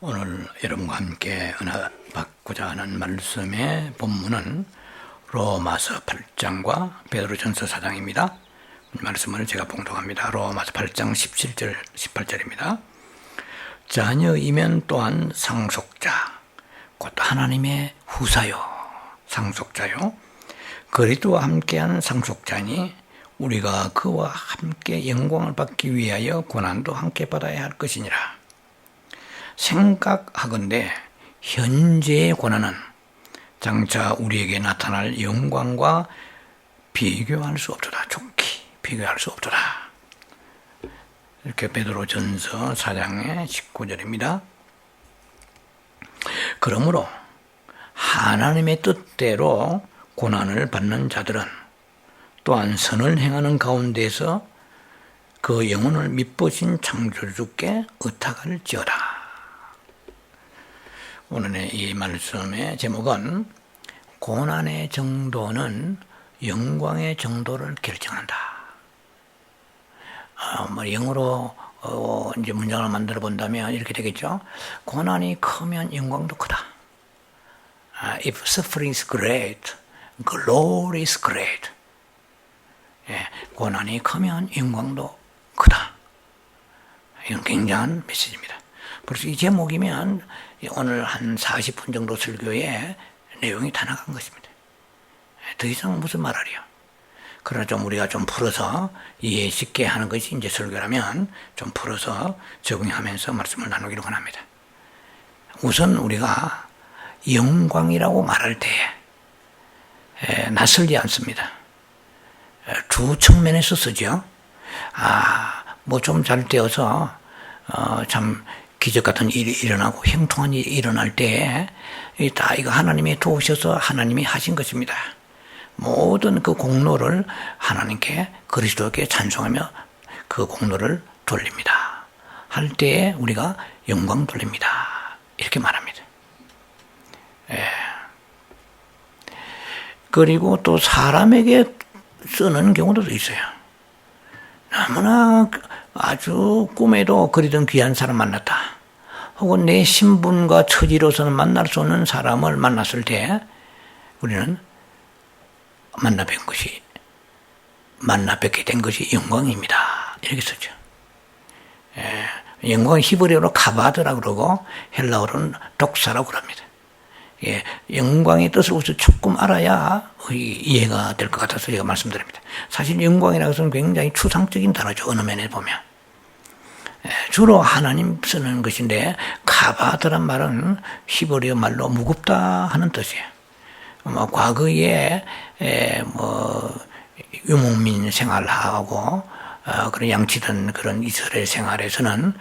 오늘 여러분과 함께 은혜 받고자 하는 말씀의 본문은 로마서 8장과 베드로전서 4장입니다. 말씀을 제가 봉독합니다. 로마서 8장 17절 18절입니다. 자녀이면 또한 상속자, 곧 하나님의 후사요, 상속자요, 그리스도와 함께한 상속자니 우리가 그와 함께 영광을 받기 위하여 고난도 함께 받아야 할 것이니라. 생각하건대 현재의 고난은 장차 우리에게 나타날 영광과 비교할 수 없도다. 좋게 비교할 수 없도다. 이렇게 베드로전서 4장의 19절입니다. 그러므로 하나님의 뜻대로 고난을 받는 자들은 또한 선을 행하는 가운데서 그 영혼을 믿으신 창조주께 의탁할지어다. 오늘의 이 말씀의 제목은 고난의 정도는 영광의 정도를 결정한다. 영어로 이제 문장을 만들어 본다면 이렇게 되겠죠. 고난이 크면 영광도 크다. If suffering is great, glory is great. 고난이 크면 영광도 크다. 이건 굉장한 메시지입니다. 벌써 이 제목이면 오늘 한 40분 정도 설교에 내용이 다 나간 것입니다. 더 이상 무슨 말하리요. 그러나 좀 우리가 좀 풀어서 이해 쉽게 하는 것이 이제 설교라면 좀 풀어서 적용하면서 말씀을 나누기를 원합니다. 우선 우리가 영광이라고 말할 때 낯설지 않습니다. 두 측면에서 쓰죠. 뭐 좀 잘 되어서 참 기적 같은 일이 일어나고 형통한 일이 일어날 때 다 이거 하나님이 도우셔서 하나님이 하신 것입니다. 모든 그 공로를 하나님께 그리스도께 찬송하며 그 공로를 돌립니다. 할 때에 우리가 영광 돌립니다. 이렇게 말합니다. 그리고 또 사람에게 쓰는 경우도 있어요. 너무나 아주 꿈에도 그리던 귀한 사람 만났다. 혹은 내 신분과 처지로서는 만날 수 없는 사람을 만났을 때 우리는 만나 뵙게 된 것이 영광입니다. 이렇게 쓰죠. 영광은 히브리어로 카바드라고 그러고 헬라어로는 독사라고 그럽니다. 영광의 뜻을 우선 조금 알아야 이해가 될 것 같아서 제가 말씀드립니다. 사실 영광이라는 것은 굉장히 추상적인 단어죠. 어느 면에 보면. 주로 하나님 쓰는 것인데 카바드란 말은 히브리어 말로 무겁다 하는 뜻이에요. 과거에 유목민 생활하고 그런 양치던 그런 이스라엘 생활에서는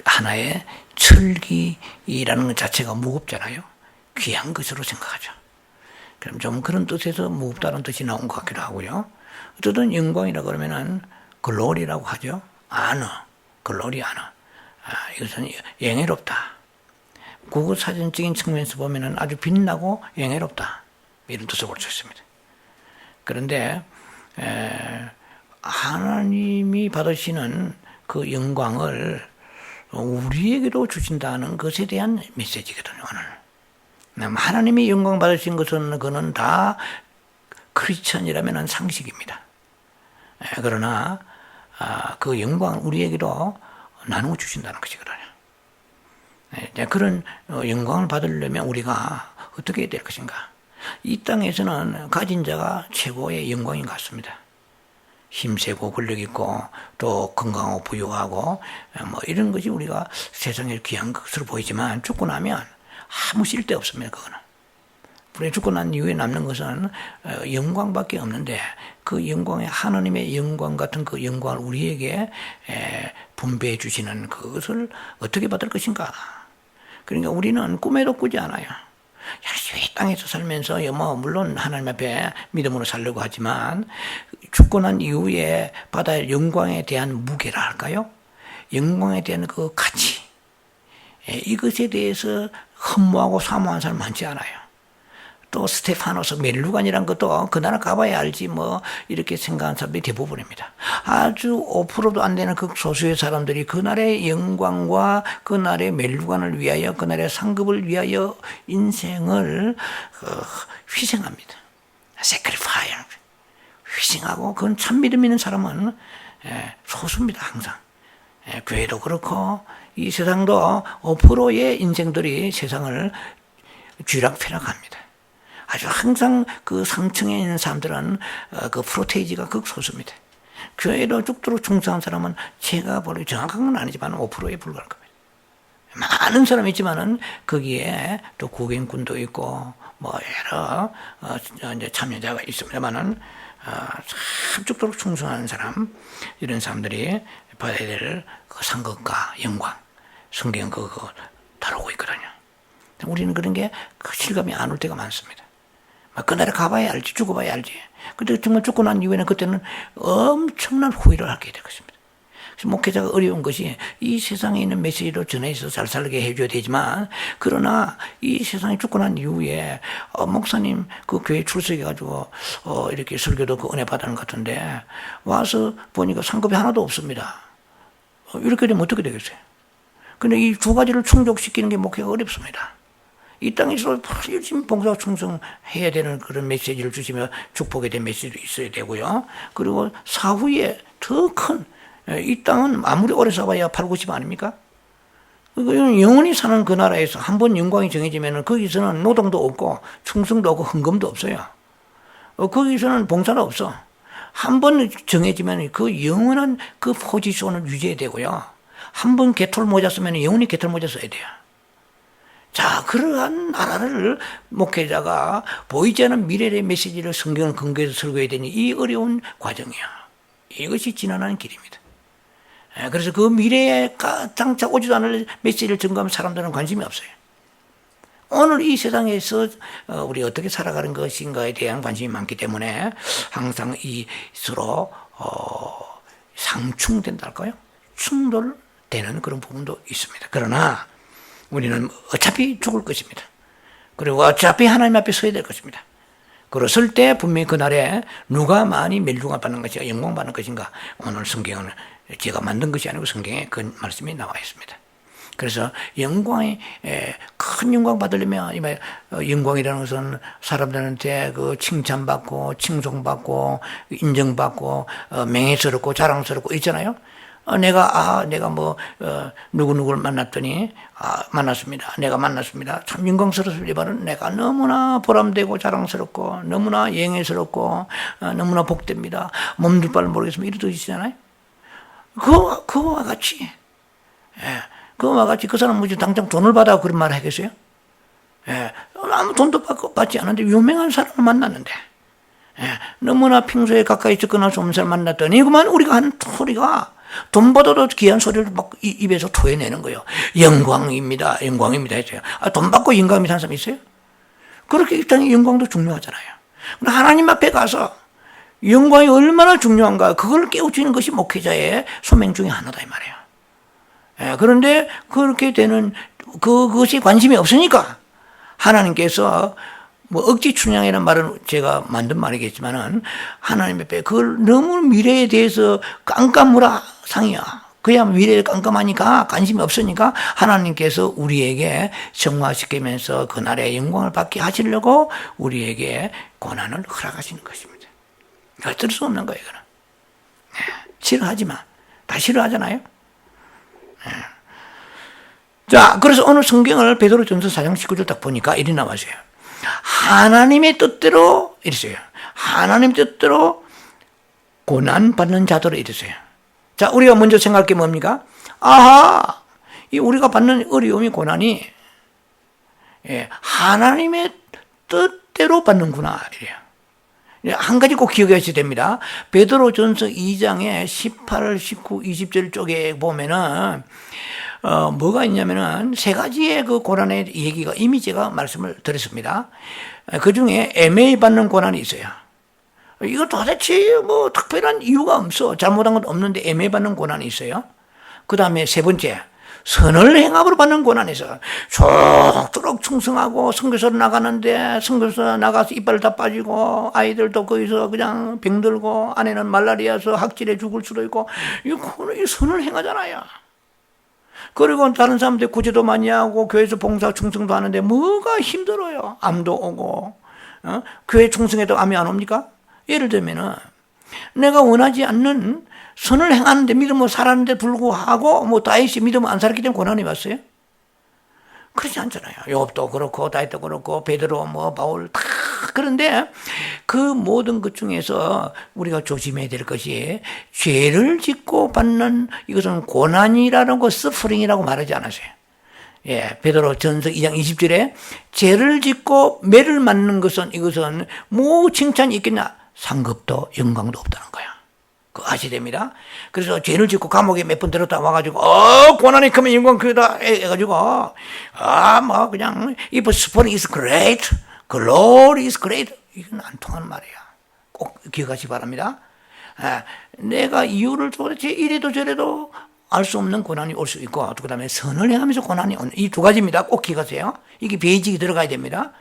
하나의 철기라는 것 자체가 무겁잖아요. 귀한 것으로 생각하죠. 그럼 좀 그런 뜻에서 무겁다는 뜻이 나온 것 같기도 하고요. 어쨌든 영광이라고 그러면은 글로리라고 하죠. 글로리 이것은 영예롭다. 국어 사전적인 측면에서 보면은 아주 빛나고 영예롭다. 이런 뜻을 볼 수 있습니다. 그런데 하나님이 받으시는 그 영광을 우리에게도 주신다는 것에 대한 메시지거든요. 오늘 하나님이 영광 받으신 것은 그거는 다 크리스천이라면 상식입니다. 그러나 그 영광을 우리에게도 나누어 주신다는 것이거든요. 그런 영광을 받으려면 우리가 어떻게 해야 될 것인가? 이 땅에서는 가진 자가 최고의 영광인 것 같습니다. 힘세고 권력 있고 또 건강하고 부유하고 이런 것이 우리가 세상에 귀한 것으로 보이지만 죽고 나면 아무 쓸데 없습니다. 그거는. 우리 죽고 난 이후에 남는 것은 영광밖에 없는데 그 영광의 하나님의 영광 같은 그 영광을 우리에게 분배해 주시는 그것을 어떻게 받을 것인가? 그러니까 우리는 꿈에도 꾸지 않아요. 열심히 땅에서 살면서 물론 하나님 앞에 믿음으로 살려고 하지만 죽고 난 이후에 받아야 할 영광에 대한 무게라 할까요? 영광에 대한 그 가치, 이것에 대해서 흠모하고 사모하는 사람 많지 않아요. 또 스테파노스 멜루간이란 것도 그 나라 가봐야 알지 뭐 이렇게 생각하는 사람들이 대부분입니다. 아주 5%도 안 되는 극소수의 사람들이 그 나라의 영광과 그 나라의 멜루간을 위하여 그 나라의 상급을 위하여 인생을 희생합니다. sacrifice 희생하고 그건 참 믿음 있는 사람은 소수입니다. 항상. 교회도 그렇고 이 세상도 5%의 인생들이 세상을 쥐락펴락합니다. 아주 항상 그 상층에 있는 사람들은 그 프로테이지가 극소수입니다. 교회로 죽도록 충성한 사람은 제가 보기 정확한 건 아니지만 5%에 불과할 겁니다. 많은 사람이 있지만은 거기에 또 구경꾼도 있고 뭐 여러 이제 참여자가 있습니다만은 참 죽도록 충성하는 사람 이런 사람들이 받아야 될 그 상급과 영광 성경 그거 다루고 있거든요. 우리는 그런 게 실감이 안 올 때가 많습니다. 그 나라 가봐야 알지, 죽어봐야 알지. 근데 정말 죽고 난 이후에는 그때는 엄청난 후회를 하게 될 것입니다. 그래서 목회자가 어려운 것이 이 세상에 있는 메시지로 전해서 잘 살게 해줘야 되지만, 그러나 이 세상에 죽고 난 이후에 목사님 그 교회 출석해가지고 이렇게 설교도 그 은혜 받는 것 같은데 와서 보니까 상급이 하나도 없습니다. 이렇게 되면 어떻게 되겠어요? 근데 이 두 가지를 충족시키는 게 목회가 어렵습니다. 이 땅에서 열심히 봉사 충성해야 되는 그런 메시지를 주시며 축복에 대한 메시지도 있어야 되고요. 그리고 사후에 더 큰, 이 땅은 아무리 오래 살아야 8, 90 아닙니까? 영원히 사는 그 나라에서 한번 영광이 정해지면 거기서는 노동도 없고 충성도 없고 헌금도 없어요. 거기서는 봉사도 없어. 한번 정해지면 그 영원한 그 포지션을 유지해야 되고요. 한번 개털 모자 쓰면 영원히 개털 모자 써야 돼요. 자, 그러한 나라를 목회자가 보이지 않는 미래의 메시지를 성경을 근거해서 설교해야 되니 이 어려운 과정이야. 이것이 지나가는 길입니다. 그래서 그 미래에 장차 오지도 않을 메시지를 증거하면 사람들은 관심이 없어요. 오늘 이 세상에서 우리 어떻게 살아가는 것인가에 대한 관심이 많기 때문에 항상 이 서로 상충된다 할까요? 충돌되는 그런 부분도 있습니다. 그러나 우리는 어차피 죽을 것입니다. 그리고 어차피 하나님 앞에 서야 될 것입니다. 그랬을 때 분명히 그날에 누가 많이 멸류관 받는 것인가 영광 받는 것인가, 오늘 성경은 제가 만든 것이 아니고 성경에 그 말씀이 나와 있습니다. 그래서 영광이 큰 영광 받으려면 영광이라는 것은 사람들한테 그 칭찬받고 칭송받고 인정받고 명예스럽고 자랑스럽고 있잖아요. 내가 뭐 누구누구를 만났더니 만났습니다. 내가 만났습니다. 참 영광스럽습니다만 내가 너무나 보람되고 자랑스럽고 너무나 영예스럽고 너무나 복됩니다. 몸둘 바를 모르겠으면 이런 뜻이잖아요. 그거와 같이 그거와 같이 그 사람 뭐지 당장 돈을 받아 그런 말을 하겠어요? 아무 돈도 받지 않는데 유명한 사람을 만났는데 너무나 평소에 가까이 접근할 수 없는 사람을 만났더니 그만 우리가 하는 소리가 돈 받아도 귀한 소리를 막 입에서 토해내는 거예요. 영광입니다. 영광입니다 했어요. 돈 받고 영광입니다 하는 사람 있어요? 그렇게 이 땅의 영광도 중요하잖아요. 하나님 앞에 가서 영광이 얼마나 중요한가 그걸 깨우치는 것이 목회자의 소명 중에 하나다 이 말이에요. 그런데 그렇게 되는 그것이 관심이 없으니까 하나님께서 뭐 억지 춘향이라는 말은 제가 만든 말이겠지만은 하나님 앞에 그걸 너무 미래에 대해서 깜깜무라 상이야. 그야 미래에 깜깜하니까 관심이 없으니까 하나님께서 우리에게 정화시키면서 그날의 영광을 받게 하시려고 우리에게 고난을 허락하시는 것입니다. 어쩔 수 없는 거예요, 이거는. 싫어하지만 다 싫어하잖아요. 자, 그래서 오늘 성경을 베드로전서 4장 19절 딱 보니까 이리 나와서요. 하나님의 뜻대로 이랬어요. 하나님 뜻대로 고난받는 자들을 이랬어요. 자, 우리가 먼저 생각할 게 뭡니까? 이 우리가 받는 어려움이 고난이 하나님의 뜻대로 받는구나 이래요. 한 가지 꼭 기억하셔야 됩니다. 베드로전서 2장의 18, 19, 20절 쪽에 보면은 뭐가 있냐면은 세 가지의 그 고난의 얘기가 이미 제가 말씀을 드렸습니다. 그 중에 애매히 받는 고난이 있어요. 이거 도대체 뭐 특별한 이유가 없어. 잘못한 건 없는데 애매히 받는 고난이 있어요. 그 다음에 세 번째, 선을 행함으로 받는 고난에서 쭉 충성하고 선교사로 나가는데 선교사 나가서 이빨 다 빠지고 아이들도 거기서 그냥 병들고 아내는 말라리아서 학질에 죽을 수도 있고 이 선을 행하잖아요. 그리고 다른 사람들 구제도 많이 하고 교회에서 봉사 충성도 하는데 뭐가 힘들어요. 암도 오고 교회 충성해도 암이 안 옵니까? 예를 들면은 내가 원하지 않는 선을 행하는데 믿음으로 살았는데 불구하고 뭐 다윗이 믿음을 안 살았기 때문에 고난이 왔어요? 그렇지 않잖아요. 욥도 그렇고 다윗도 그렇고 베드로 뭐 바울 다 그런데 그 모든 것 중에서 우리가 조심해야 될 것이 죄를 짓고 받는 이것은 고난이라는 거 서프링이라고 말하지 않았어요. 예, 베드로 전서 2장 20절에 죄를 짓고 매를 맞는 것은 이것은 뭐 칭찬이 있겠냐? 상급도 영광도 없다는 거야. 그거 아셔야 됩니다. 그래서 죄를 짓고 감옥에 몇 번 들었다 와가지고 고난이 크면 영광 크다 해가지고 뭐 그냥 if suffering is great, glory is great 이건 안 통하는 말이야. 꼭 기억하시기 바랍니다. 내가 이유를 도대체 이래도 저래도 알 수 없는 고난이 올 수 있고 그 다음에 선을 행하면서 고난이 오는 이 두 가지입니다. 꼭 기억하세요. 이게 베이직이 들어가야 됩니다.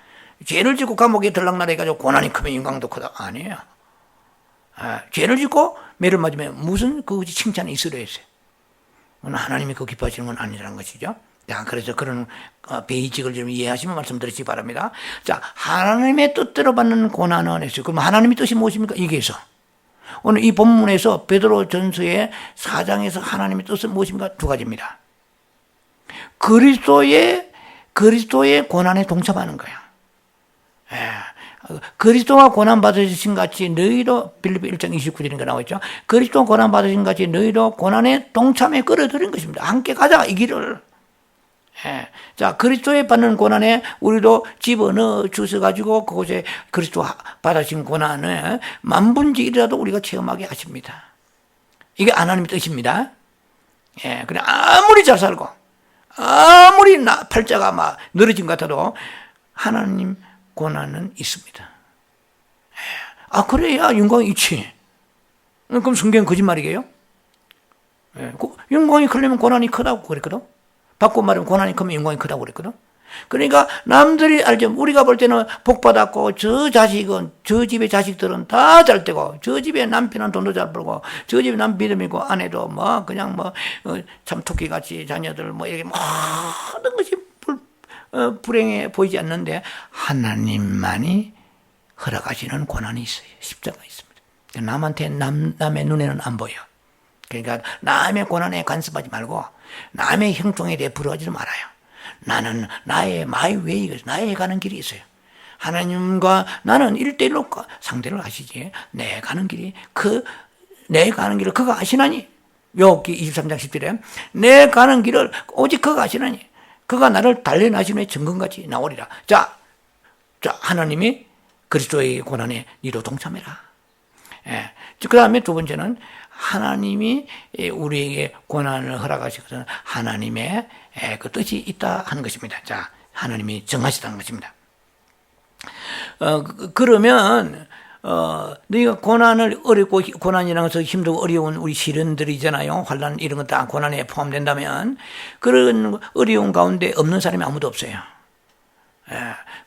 죄를 짓고 감옥에 들락날락 해가지고 고난이 크면 영광도 크다 아니에요. 죄를 짓고 매를 맞으면 무슨 그것이 칭찬이 있으려 했어요. 하나님이 그 기뻐하시는 건 아니라는 것이죠. 자, 그래서 그런 베이직을 좀 이해하시면 말씀드리시기 바랍니다. 자, 하나님의 뜻대로 받는 고난은 했어요. 그럼 하나님의 뜻이 무엇입니까? 여기에서 오늘 이 본문에서 베드로 전서의 4장에서 하나님의 뜻은 무엇입니까? 두 가지입니다. 그리스도의 고난에 동참하는 거야. 그리스도가 고난 받으신 같이 너희도 빌립보 1장 29절인가 나와있죠. 그리스도 고난 받으신 같이 너희도 고난에 동참에 끌어들인 것입니다. 함께 가자 이 길을. 자, 그리스도에 받는 고난에 우리도 집어넣어 주셔가지고 그곳에 그리스도 받으신 고난을 만분지 1이라도 우리가 체험하게 하십니다. 이게 하나님의 뜻입니다. 그냥 아무리 잘 살고 아무리 팔자가 막 늘어진 것 같아도 하나님 고난은 있습니다. 그래야 영광이 있지. 그럼 성경은 거짓말이게요? 영광이 크려면 고난이 크다고 그랬거든. 바꿔 말하면 고난이 크면 영광이 크다고 그랬거든. 그러니까 남들이 알죠. 우리가 볼 때는 복 받았고 저 집의 자식들은 다 잘 되고 저 집의 남편은 돈도 잘 벌고 저 집의 남 믿음이고 아내도 뭐 그냥 참 토끼같이 자녀들 이렇게 모든 것이 불행해 보이지 않는데 하나님만이 허락하시는 고난이 있어요. 십자가 있습니다. 남한테 남의 눈에는 안 보여. 그러니까 남의 고난에 간섭하지 말고 남의 형통에 대해 부러워하지 말아요. 나는 나의 my way, 나의 가는 길이 있어요. 하나님과 나는 1대1로 상대를 하시지. 내 가는 길이 내 가는 길을 그가 아시나니. 욥기 23장 10절에 내 가는 길을 오직 그가 아시나니. 그가 나를 단련하시는 정금같이 나오리라. 자, 하나님이 그리스도의 고난에 니도 동참해라. 그 다음에 두 번째는 하나님이 우리에게 고난을 허락하시거든 하나님의 그 뜻이 있다 하는 것입니다. 자, 하나님이 정하시다는 것입니다. 그러면 너희가 고난을 어렵고 고난이라는 것은 힘들고 어려운 우리 시련들이잖아요. 환난 이런 것 다 고난에 포함된다면 그런 어려운 가운데 없는 사람이 아무도 없어요.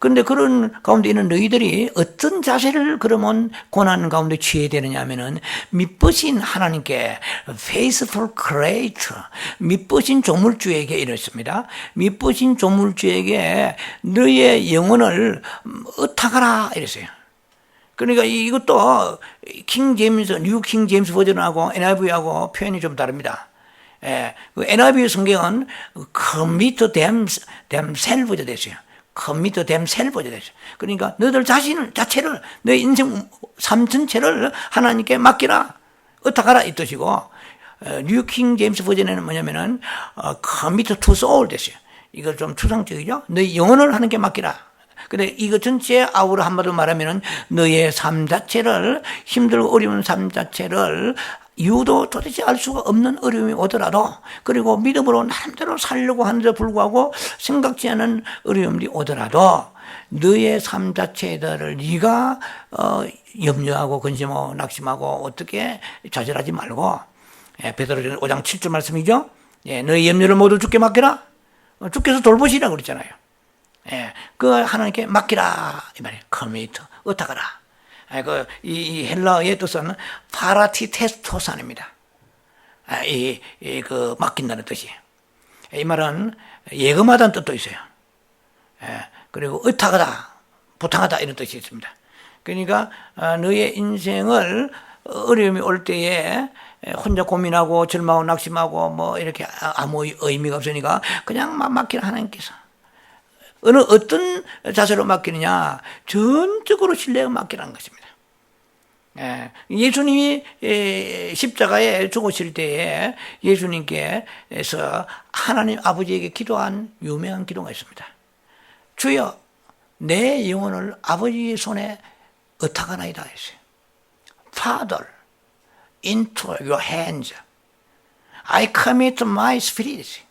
그런데 그런 가운데 있는 너희들이 어떤 자세를 그러면 고난 가운데 취해야 되느냐 하면은 믿으신 하나님께 faithful creator, 믿으신 조물주에게 이랬습니다. 믿으신 조물주에게 너희의 영혼을 의탁하라 이랬어요. 그러니까 이것도 뉴 킹 제임스 버전하고 NIV하고 표현이 좀 다릅니다. 그 NIV 성경은 commit themselves 됐어요. commit themselves 됐어요. 그러니까 너희들 자체를 너희 인생 삶 전체를 하나님께 맡기라, 의탁하라 이 뜻이고, 뉴 킹 제임스 버전에는 뭐냐면은 commit to soul 됐어요. 이거 좀 추상적이죠. 너희 영혼을 하나님께 맡기라. 근데 이거 전체 아우를 한마디로 말하면은 너의 삶 자체를 힘들고 어려운 삶 자체를 이유도 도대체 알 수가 없는 어려움이 오더라도 그리고 믿음으로 나름대로 살려고 하는데 불구하고 생각지 않은 어려움이 오더라도 너의 삶 자체들을 네가 염려하고 근심하고 낙심하고 어떻게 좌절하지 말고 베드로 5장 7절 말씀이죠. 예, 너희 염려를 모두 주께 맡겨라. 주께서 돌보시라 그랬잖아요. 예, 그 하나님께 맡기라 이 말이에요. 커미트, 의탁하라. 이 헬라어의 뜻은 파라티테스토산입니다. 그 맡긴다는 뜻이에요. 이 말은 예금하다는 뜻도 있어요. 그리고 의탁하다, 부탁하다 이런 뜻이 있습니다. 그러니까 너의 인생을 어려움이 올 때에 혼자 고민하고 절망하고 낙심하고 뭐 이렇게 아무 의미가 없으니까 그냥 맡기라 하나님께서. 어떤 자세로 맡기느냐? 전적으로 신뢰가 맡기라는 것입니다. 예수님이 십자가에 죽으실 때에 예수님께서 하나님 아버지에게 기도한 유명한 기도가 있습니다. 주여, 내 영혼을 아버지의 손에 의탁하나이다 했어요. Father, into your hands, I commit my spirit.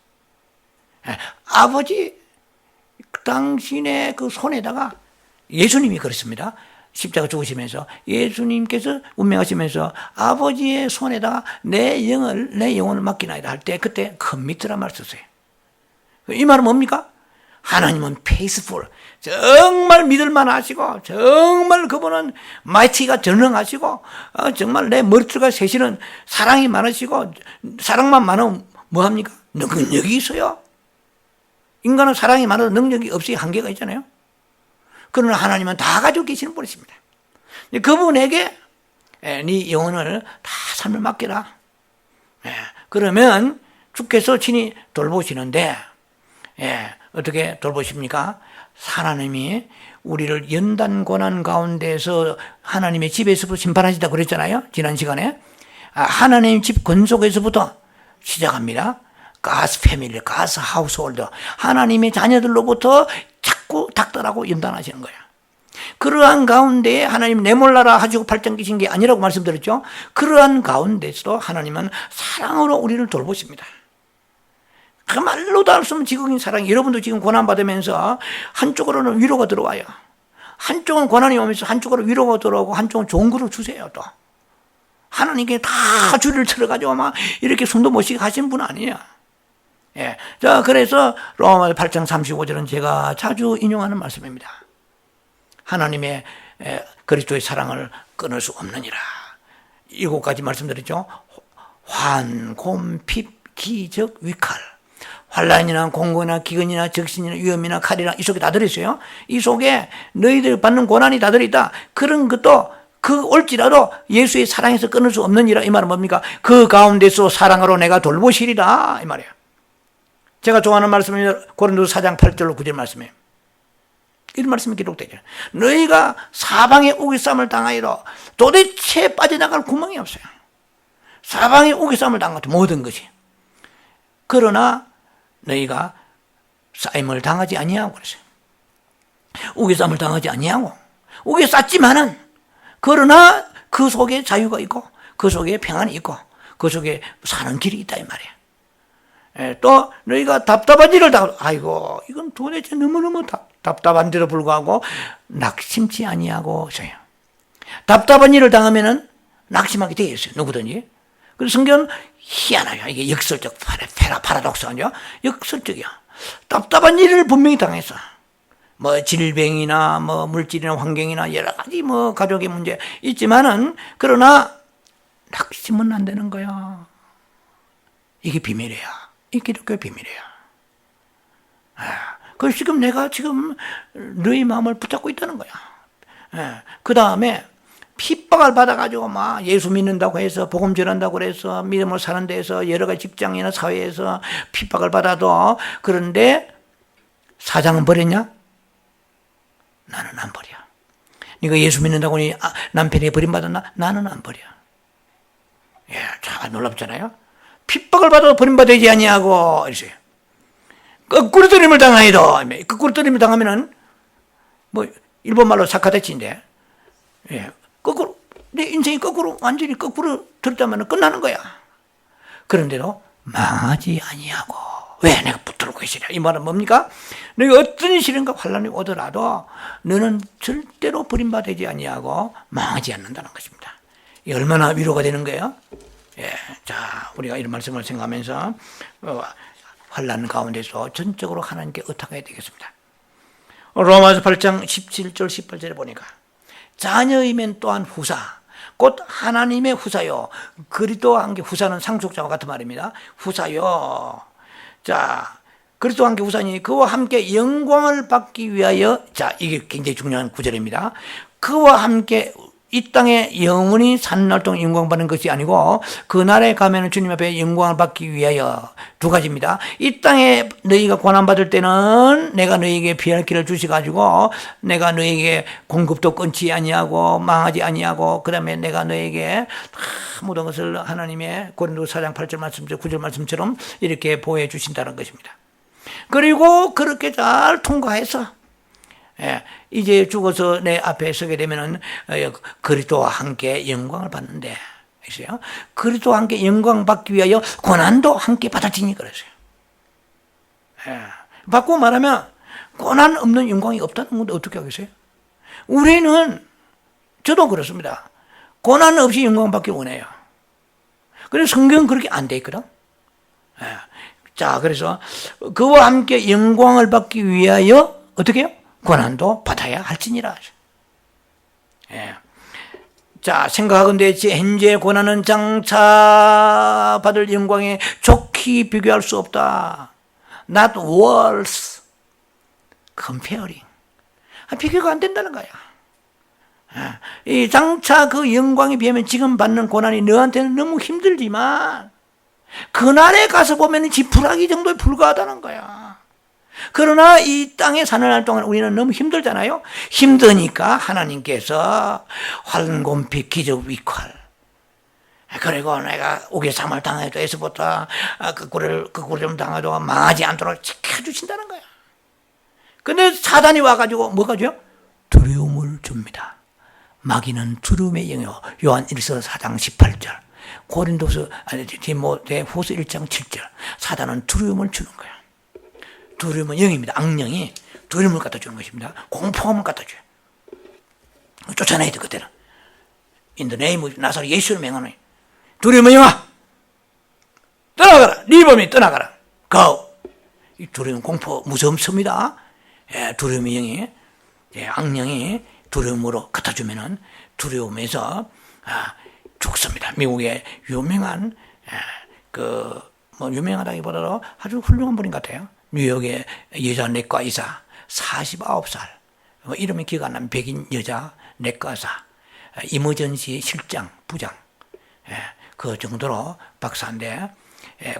아버지, 당신의 그 손에다가 예수님이 그랬습니다. 십자가 죽으시면서 예수님께서 운명하시면서 아버지의 손에다가 내 영혼을 맡기나이다 할 때 그때 커미트라 말 썼어요. 이 말은 뭡니까? 하나님은 페이스풀, 정말 믿을만 하시고 정말 그분은 마이티가 전능하시고 정말 내 머리털과 세시는 사랑이 많으시고 사랑만 많으면 뭐합니까? 능력이 있어요. 인간은 사랑이 많아도 능력이 없이 한계가 있잖아요. 그러나 하나님은 다 가지고 계시는 분이십니다. 그분에게 네 영혼을 다 삶을 맡겨라. 그러면 주께서 친히 돌보시는데 어떻게 돌보십니까? 하나님이 우리를 연단 고난 가운데서 하나님의 집에서부터 심판하시다 그랬잖아요. 지난 시간에 하나님 집 근속에서부터 시작합니다. God's family, God's household. 하나님의 자녀들로부터 자꾸 닥달하고 연단하시는 거예요. 그러한 가운데에 하나님 내몰라라 하시고 발전 끼신 게 아니라고 말씀드렸죠. 그러한 가운데서도 하나님은 사랑으로 우리를 돌보십니다. 그 말로도 할 수 없는 지극인 사랑. 여러분도 지금 고난받으면서 한쪽으로는 위로가 들어와요. 한쪽은 고난이 오면서 한쪽으로 위로가 들어오고 한쪽은 좋은 거를 주세요. 또 하나님께 다 주리를 틀어가지고 막 이렇게 숨도 못 쉬게 하신 분 아니에요. 자, 그래서 로마서 8장 35절은 제가 자주 인용하는 말씀입니다. 하나님의 그리스도의 사랑을 끊을 수 없느니라. 7가지 말씀드렸죠. 환, 곰, 핍, 기, 적, 위칼. 환란이나 공고나 기근이나 적신이나 위험이나 칼이나 이 속에 다 들어있어요. 이 속에 너희들 받는 고난이 다 들어있다. 그런 것도 그 올지라도 예수의 사랑에서 끊을 수 없느니라. 이 말은 뭡니까? 그 가운데서 사랑으로 내가 돌보시리라 이 말이에요. 제가 좋아하는 말씀은 고린도서 4장 8절로 9절 말씀이에요. 이런 말씀이 기록되죠. 너희가 사방에 우기쌈을 당하이로 도대체 빠져나갈 구멍이 없어요. 사방에 우기쌈을 당하죠. 모든 것이. 그러나 너희가 쌓임을 당하지 아니하고 그랬어요. 우기쌈을 당하지 아니하고 우기 쌌지만은 그러나 그 속에 자유가 있고 그 속에 평안이 있고 그 속에 사는 길이 있다 이 말이에요. 또 너희가 답답한 일을 아이고 이건 도대체 너무너무 답답한데도 불구하고 낙심치 아니하고 있어요. 답답한 일을 당하면은 낙심하게 되어 있어요. 누구든지. 그래서 성경은 희한해요. 이게 역설적 파라독스하죠. 역설적이야. 답답한 일을 분명히 당했어. 뭐 질병이나 뭐 물질이나 환경이나 여러 가지 뭐 가족의 문제 있지만은 그러나 낙심은 안 되는 거야. 이게 비밀이야. 이 기독교의 비밀이야. 그래서 지금 내가 지금 너희 마음을 붙잡고 있다는 거야. 그 다음에 핍박을 받아가지고 막 예수 믿는다고 해서 복음 전한다고 해서 믿음을 사는 데서 여러 가지 직장이나 사회에서 핍박을 받아도 그런데 사장은 버렸냐? 나는 안 버려. 네가 예수 믿는다고 하니 남편이 버림받았나? 나는 안 버려. 참 놀랍잖아요. 핍박을 받아도 버림받지 아니하고 이러세요. 거꾸로 들임을 당하이도. 거꾸로 들임을 당하면은 뭐 일본말로 사카데치인데 거꾸로 내 인생이 거꾸로 완전히 거꾸로 들었다면 끝나는 거야. 그런데도 망하지 아니하고 왜 내가 붙들고 계시냐. 이 말은 뭡니까? 너가 어떤 시련과 환란이 오더라도 너는 절대로 버림받지 아니하고 망하지 않는다는 것입니다. 이 얼마나 위로가 되는 거예요? 자, 우리가 이런 말씀을 생각하면서 환난 가운데서 전적으로 하나님께 의탁해야 되겠습니다. 로마서 8장 17절 18절에 보니까 자녀이면 또한 후사 곧 하나님의 후사요. 그리스도와 함께 후사는 상속자와 같은 말입니다. 후사요. 자, 그리스도와 함께 후사니 그와 함께 영광을 받기 위하여, 자, 이게 굉장히 중요한 구절입니다. 그와 함께 이 땅에 영원히 사는 날 동안 영광 받는 것이 아니고 그날에 가면 주님 앞에 영광을 받기 위하여 두 가지입니다. 이 땅에 너희가 고난 받을 때는 내가 너희에게 피할 길을 주셔가지고 내가 너희에게 공급도 끊지 아니하고 망하지 아니하고 그다음에 내가 너희에게 모든 것을 하나님의 고린도서 4장 8절 말씀 9절 말씀처럼 이렇게 보호해 주신다는 것입니다. 그리고 그렇게 잘 통과해서 이제 죽어서 내 앞에 서게 되면은 그리스도와 함께 영광을 받는데, 있어요. 그리스도와 함께 영광 받기 위하여 고난도 함께 받아지니 그랬어요. 바꾸고 말하면 고난 없는 영광이 없다는 건데 어떻게 하겠어요? 우리는, 저도 그렇습니다. 고난 없이 영광 받기 원해요. 그래서 성경은 그렇게 안 돼 있거든. 자, 그래서 그와 함께 영광을 받기 위하여 어떻게 해요? 고난도 받아야 할지니라. 자, 생각하건대 현재 고난은 장차 받을 영광에 좋게 비교할 수 없다. Not worth comparing. 비교가 안 된다는 거야. 이 장차 그 영광에 비하면 지금 받는 고난이 너한테는 너무 힘들지만 그날에 가서 보면 지푸라기 정도에 불과하다는 거야. 그러나 이 땅에 사는 날 동안 우리는 너무 힘들잖아요. 힘드니까 하나님께서 환곤피 기저위칼, 그리고 내가 오개삼을 당해도 에서부터 그 꼴을 좀 당해도 망하지 않도록 지켜주신다는 거야. 근데 사단이 와가지고 뭐가 줘요? 두려움을 줍니다. 마귀는 두려움의 영이요. 요한 1서 4장 18절, 고린도서 디모데후서 1장 7절. 사단은 두려움을 주는 거야. 두려움은 영입니다. 악령이 두려움을 갖다 주는 것입니다. 공포감을 갖다 줘요. 쫓아내야 돼, 그때는. In the name of 나사로 예수를 명하노니 두려움의 영아 떠나가라. 네 범위 떠나가라. Go. 이 두려움, 공포 무섭습니다. 두려움의 영이, 악령이 두려움으로 갖다 주면은 두려움에서 죽습니다. 미국의 유명한 유명하다기보다도 아주 훌륭한 분인 것 같아요. 뉴욕의 여자 내과 의사, 49살, 이름이 기억 안 나면 백인 여자 내과 의사, 이머전시 실장, 부장, 그 정도로 박사인데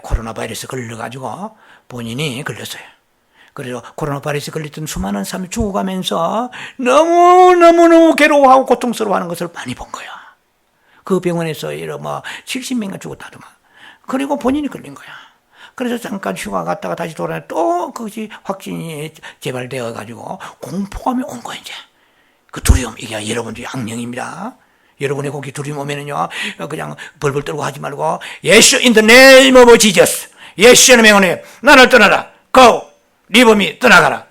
코로나 바이러스 걸려가지고 본인이 걸렸어요. 그래서 코로나 바이러스 걸렸던 수많은 사람이 죽어가면서 너무 괴로워하고 고통스러워하는 것을 많이 본 거야. 그 병원에서 70명가 죽었다더만. 그리고 본인이 걸린 거야. 그래서 잠깐 휴가 갔다가 다시 돌아오면 또 그것이 확진이 재발되어 가지고 공포감이 온 거야, 이제. 그 두려움, 이게 여러분들이 악령입니다. 여러분의 거기 두려움 오면은요, 그냥 벌벌 떨고 하지 말고, 예수 in the name of Jesus. 예수의 명언에 나를 떠나라. Go. 네 범위 떠나가라.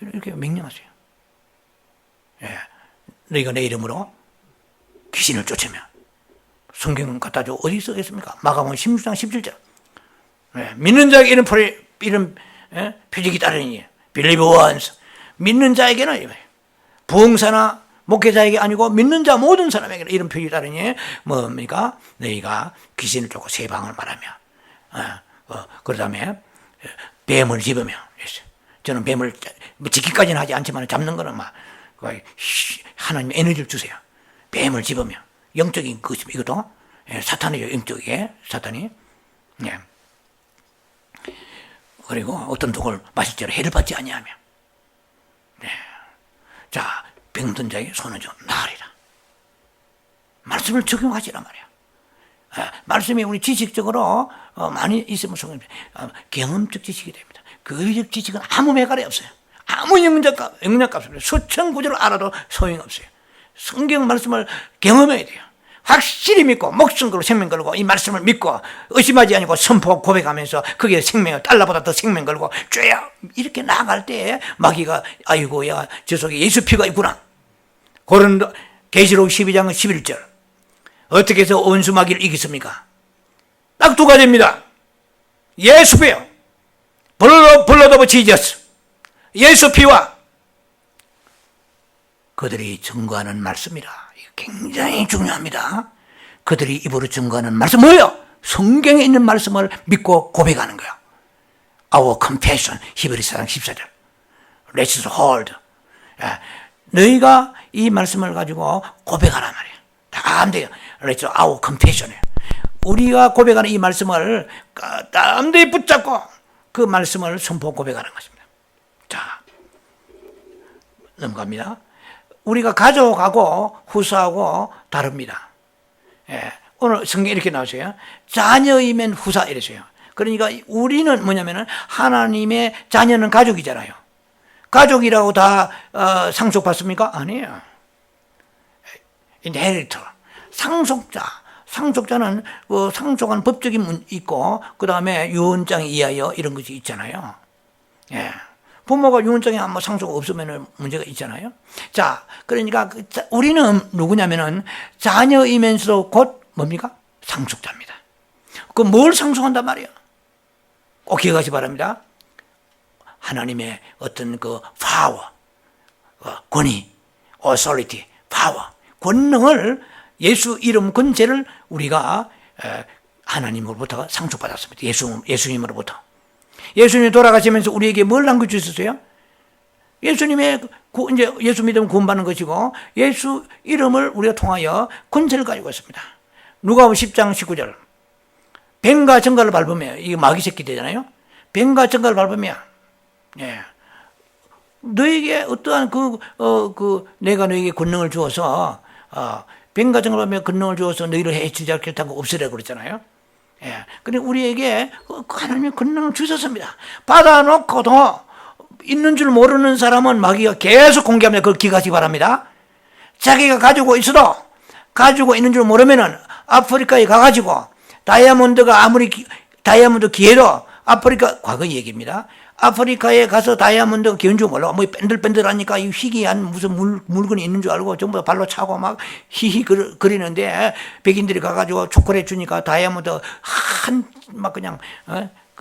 이렇게 명령하세요. 너희가 내 이름으로 귀신을 쫓으면 성경 갖다 줘. 어디 쓰겠습니까? 마가복음 16장 17절. 믿는 자에게 이런 표적이 따르니 believe once. 믿는 자에게는 부흥사나 목회자에게 아니고 믿는 자 모든 사람에게는 이런 표적이 따르니 뭡니까? 너희가 귀신을 쫓고 세방을 말하며 그 다음에 뱀을 집으며, 저는 뱀을 지키까지는 하지 않지만 잡는 거는 막 하나님 에너지를 주세요. 뱀을 집으며 영적인 것 이것도 사탄이죠. 영적이게 사탄이. 그리고 어떤 독을 마실 때로 해를 받지 아니하며. 자, 병든 자에게 손을 좀 나으리라. 말씀을 적용하시란 말이야. 말씀이 우리 지식적으로 많이 있으면 경험적 지식이 됩니다. 교리적 지식은 아무 매갈이 없어요. 아무 영역값 없어요. 수천 구절을 알아도 소용이 없어요. 성경 말씀을 경험해야 돼요. 확실히 믿고 목숨 걸고 생명 걸고 이 말씀을 믿고 의심하지 않고 선포 고백하면서 그게 생명을 달러보다 더 생명 걸고 쭉 이렇게 나아갈 때 마귀가 아이고 야 저 속에 예수 피가 있구나. 고린도 계시록 12장 11절 어떻게 해서 원수 마귀를 이겼습니까? 딱 두 가지입니다. 예수 피요. 블러드 오브 지저스. 예수 피와 그들이 증거하는 말씀이라. 이거 굉장히 중요합니다. 그들이 입으로 증거하는 말씀 뭐예요? 성경에 있는 말씀을 믿고 고백하는 거예요. Our confession. 히브리서 4장 14절. Let's hold. 너희가 이 말씀을 가지고 고백하란 말이에요. 다 안 돼요. Let's our confession이에요. 우리가 고백하는 이 말씀을 담대히 붙잡고 그 말씀을 선포 고백하는 것입니다. 자, 넘어갑니다. 우리가 가족하고 후사하고 다릅니다. 오늘 성경에 이렇게 나오세요. 자녀이면 후사 이랬어요. 그러니까 우리는 뭐냐면은 하나님의 자녀는 가족이잖아요. 가족이라고 다 상속받습니까? 아니에요. 인헤리터. 상속자는 상속한 법적인 문 있고 그 다음에 유언장에 의하여 이런 것이 있잖아요. 부모가 유언장에 아마 상속 없으면 문제가 있잖아요. 자, 그러니까 우리는 누구냐면은 자녀이면서 곧 뭡니까? 상속자입니다. 그 뭘 상속한단 말이에요? 꼭 기억하시 바랍니다. 하나님의 어떤 그 파워, 권위, authority, 파워, 권능을 예수 이름 권세를 우리가 하나님으로부터 상속받았습니다. 예수님으로부터. 예수님이 돌아가시면서 우리에게 뭘 남겨주셨어요? 예수님의 이제 예수 믿으면 구원받는 것이고 예수 이름을 우리가 통하여 권세를 가지고 있습니다. 누가복음 10장 19절. 뱀과 정갈을 밟으며 이게 마귀 새끼 되잖아요. 뱀과 정갈을 밟으며 너에게 어떠한 내가 너에게 권능을 주어서 뱀과 정갈을 밟으며 권능을 주어서 너희를 해치지 않게 하고 없애라고 그랬잖아요. 근데 우리에게 하나님의 권능을 주셨습니다. 받아놓고도 있는 줄 모르는 사람은 마귀가 계속 공개합니다. 그걸 기억하시기 바랍니다. 자기가 가지고 있어도 가지고 있는 줄 모르면은 아프리카에 가가지고 다이아몬드 기회로 아프리카 과거 얘기입니다. 아프리카에 가서 다이아몬드가 기운 줄 몰라. 뭐 뺀들뺀들하니까 이 희귀한 무슨 물건이 있는 줄 알고 전부 다 발로 차고 막 히히 그리는데 백인들이 가가지고 초콜릿 주니까 다이아몬드 막 그냥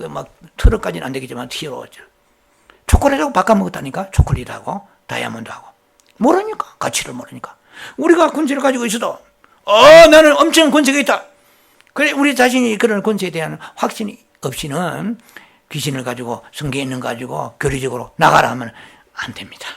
막 트럭까지는 안 되겠지만 튀어오죠. 초콜릿하고 바꿔 먹었다니까. 초콜릿하고 다이아몬드하고 모르니까 가치를 모르니까. 우리가 권세를 가지고 있어도 나는 엄청 권세가 있다. 그래 우리 자신이 그런 권세에 대한 확신이 없이는 귀신을 가지고 성경에 있는 가지고 교리적으로 나가라 하면 안 됩니다.